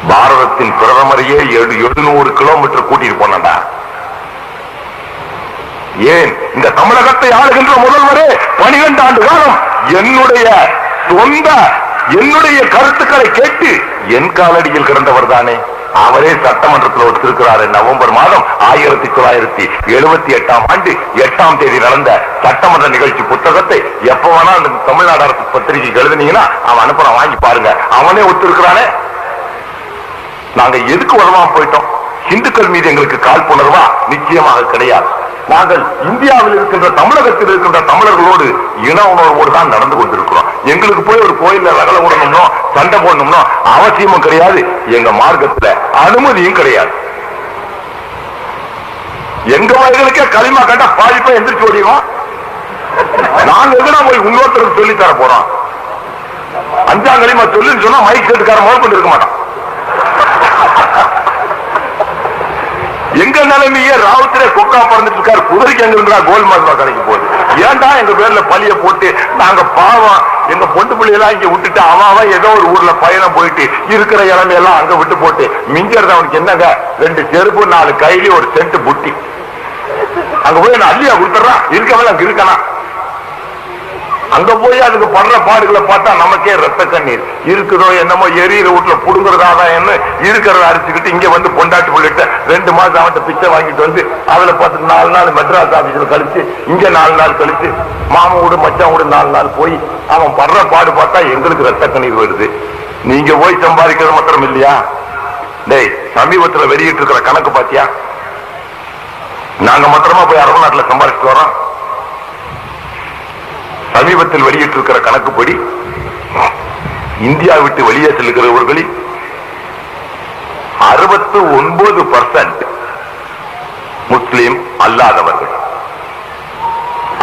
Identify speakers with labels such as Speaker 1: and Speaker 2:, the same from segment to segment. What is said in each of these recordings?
Speaker 1: பாரதத்தின் பிரதமரையே 700 கிலோமீட்டர் கூட்டிட்டு போனடா. ஏன் இந்த தமிழகத்தை ஆளுகின்ற முதல்வரே 12 ஆண்டு காலம் என்னுடைய கருத்துக்களை கேட்டு என் காலடியில் கிடந்தவர் தானே. அவரே சட்டமன்றத்தில் ஒத்திருக்கிறார். நவம்பர் மாதம் 1978ஆம் ஆண்டு 8ஆம் தேதி நடந்த சட்டமன்ற நிகழ்ச்சி புத்தகத்தை எப்ப வேணா தமிழ்நாடு அரசு பத்திரிகைக்கு எழுதினீங்கன்னா அவன் அனுப்புறான், வாங்கி பாருங்க. அவனே ஒத்திருக்கிறானே. நாங்க எதுக்கு வரமா போயிட்டோம்? இந்துக்கள் மீது எங்களுக்கு காழ்ப்புணர்வா? நிச்சயமாக கிடையாது. நாங்கள் இந்தியாவில் இருக்கின்ற தமிழகத்தில் இருக்கின்ற தமிழர்களோடு இன உணர்வோடு தான் நடந்து கொண்டிருக்கிறோம். எங்களுக்கு போய் ஒரு கோயில்ல ரகல விடணும்னோ சண்டை போடணும்னோ அவசியமும் கிடையாது. எங்க மார்க்கத்துல அனுமதியும் கிடையாது. எங்க வயர்களுக்கே களிமா கண்டா பாதிப்பா எந்திரிச்சு ஓடிவோம். நாங்க எதுனா போய் இன்னொருத்தருக்கு சொல்லி தர போறோம்? 5ஆம் களிமா சொல்லுன்னு சொன்னா மைக் செட்டுக்கார முதல் கொண்டு இருக்க மாட்டான். எங்க நிலைமையே ராவுத்திரே கொக்கா பறந்துட்டு இருக்காரு. குதிரைக்கு எங்க இருந்தா கோல் மார்பா கடைக்கு போகுது. ஏன்டா எங்க பேர்ல பழிய போட்டு நாங்க பாவம் எங்க பொண்டு பிள்ளையெல்லாம் இங்க விட்டுட்டு அவன் ஏதோ ஒரு ஊர்ல பயணம் போயிட்டு இருக்கிற இளமையெல்லாம் அங்க விட்டு போட்டு மிஞ்சறது அவனுக்கு என்னங்க 2 செருப்பு 4 கையில ஒரு சென்ட் புட்டி அங்க போய் நான் அள்ளியா கொடுத்துறான். இருக்கவன் அங்க இருக்கானா? அங்க போய் அதுக்கு படுற பாடுகளை பார்த்தா நமக்கே ரத்த கண்ணீர். இருக்குதோ என்னமோ எரியிற வீட்டுல புடுங்குறதா என்ன இருக்கிறத அரிச்சுக்கிட்டு இங்க வந்து பொண்டாட்டி பிள்ளைகிட்ட 2 மாசம் அவன்கிட்ட பிச்சை வாங்கிட்டு வந்து அதுல 4 நாள் மெட்ராஸ் ஆபீஸ்ல கழிச்சு இங்க 4 நாள் கழிச்சு மாமன் வீடு மச்சான் வீடு 4 நாள் போய் அவன் படுற பாடு பார்த்தா எங்களுக்கு ரத்த கண்ணீர் வருது. நீங்க போய் சம்பாதிக்கிறது மாத்திரம் இல்லையா? டேய், சமீபத்துல வெளியிட்டு இருக்கிற கணக்கு பாத்தியா? நாங்க மாத்திரமா போய் அரபு நாட்டுல சம்பாதிச்சுட்டு வரோம். சமீபத்தில் வெளியிட்டிருக்கிற கணக்குப்படி இந்தியா விட்டு வெளியே செல்கிறவர்களில் 69% முஸ்லிம் அல்லாதவர்கள்,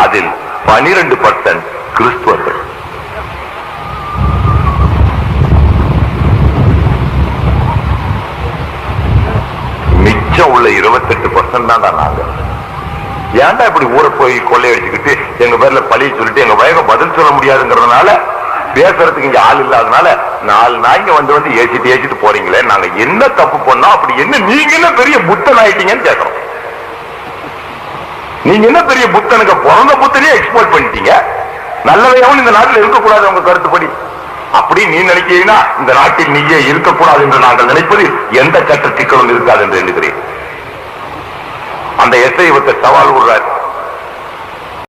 Speaker 1: அதில் 12% கிறிஸ்துவர்கள். மிச்சம் உள்ள 28% தான் நாங்க. ஏன்டா இப்படி ஊரை போய் கொள்ளையடிச்சுக்கிட்டு எங்க பேர்ல பழிய சொல்லிட்டு எங்க வயக பதில் சொல்ல முடியாதுங்கிறதுனால பேசுறதுக்கு இங்க ஆள் இல்லாதனால 4 நாய்ங்க வந்து ஏசிட்டு போறீங்களே, நாங்க என்ன தப்பு பண்ணோம்? அப்படி என்ன நீங்க என்ன பெரிய புத்தன் ஆயிட்டீங்கன்னு கேட்கிறோம். நீங்க என்ன பெரிய புத்தனுக்கு பிறந்த புத்தனையே எக்ஸ்போர்ட் பண்ணிட்டீங்க. நல்லவையாவும் இந்த நாட்டில் இருக்கக்கூடாது உங்க கருத்துப்படி. அப்படி நீ நினைக்கிறீங்கன்னா இந்த நாட்டில் நீயே இருக்கக்கூடாது என்று நாங்கள் நினைப்பது எந்த சட்ட சிக்கலும் இருக்காது என்று எண்ணுகிறேன். அந்த எஸ்ஐ சவால் விடுறாரு.